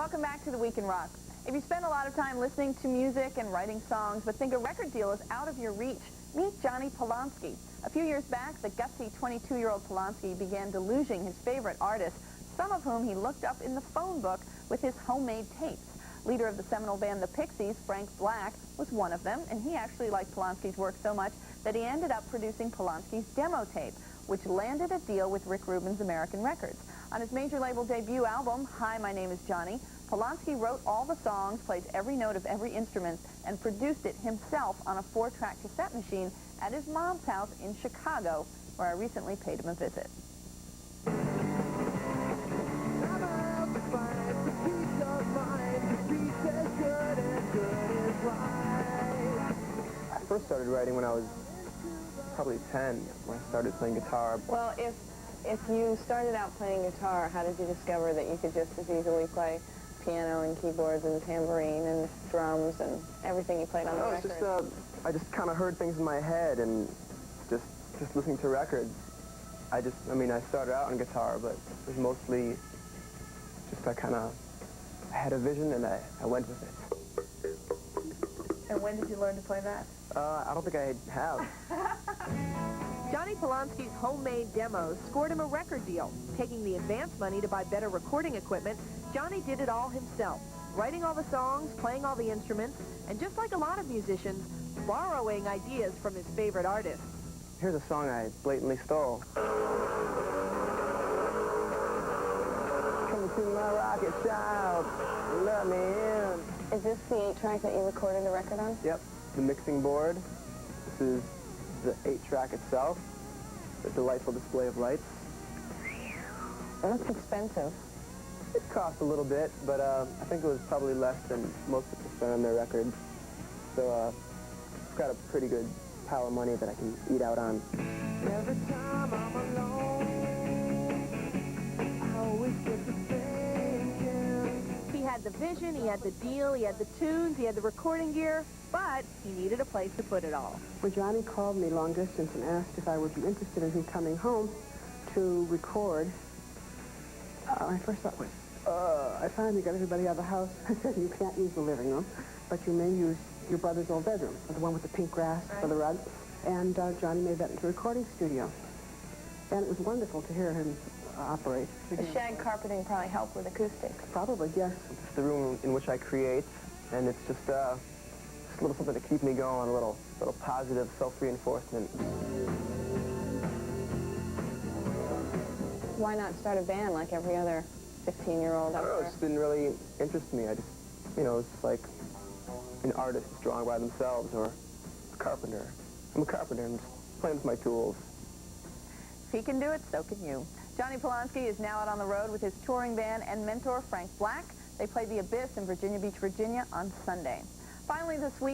Welcome back to the Week in Rock. If you spend a lot of time listening to music and writing songs but think a record deal is out of your reach, meet Jonny Polonsky. A few years back, the gutsy 22-year-old Polonsky began deluging his favorite artists, some of whom he looked up in the phone book with his homemade tapes. Leader of the seminal band The Pixies, Frank Black, was one of them, and he actually liked Polonsky's work so much that he ended up producing Polonsky's demo tape, which landed a deal with Rick Rubin's American Records. On his major label debut album, Hi, My Name is Johnny, Polonsky wrote all the songs, played every note of every instrument, and produced it himself on a 4-track cassette machine at his mom's house in Chicago, where I recently paid him a visit. I first started writing when I was probably 10, when I started playing guitar. Well, if you started out playing guitar, how did you discover that you could just as easily play piano and keyboards and tambourine and drums and everything you played on the record? I just kind of heard things in my head and just listening to records. I started out on guitar, but it was mostly just I had a vision and I went with it. And when did you learn to play that? I don't think I have. Jonny Polonsky's homemade demos scored him a record deal. Taking the advance money to buy better recording equipment, Jonny did it all himself, writing all the songs, playing all the instruments, and just like a lot of musicians, borrowing ideas from his favorite artists. Here's a song I blatantly stole. Come to my rocket shop, let me in. Is this the 8-track that you recorded the record on? Yep, the mixing board. This is the 8-track itself, the delightful display of lights. It looks expensive. It cost a little bit, but I think it was probably less than most people spend on their records. So I've got a pretty good pile of money that I can eat out on. Every time I'm alone, I always get to thinking. He had the vision, he had the deal, he had the tunes, he had the recording gear, but he needed a place to put it all. When Johnny called me long distance and asked if I would be interested in him coming home to record, my first thought was, I finally got everybody out of the house. I said, you can't use the living room, but you may use your brother's old bedroom, the one with the pink grass for the rug. And Johnny made that into a recording studio. And it was wonderful to hear him operate. The shag carpeting probably helped with acoustics. Probably, yes. It's the room in which I create, and it's just a little something to keep me going, a little positive self-reinforcement. Why not start a band like every other 15-year-old out It there? just didn't really interest me. It's just like an artist drawing by themselves or a carpenter. I'm a carpenter. I'm just playing with my tools. If he can do it, so can you. Jonny Polonsky is now out on the road with his touring band and mentor, Frank Black. They play the Abyss in Virginia Beach, Virginia on Sunday. Finally this week,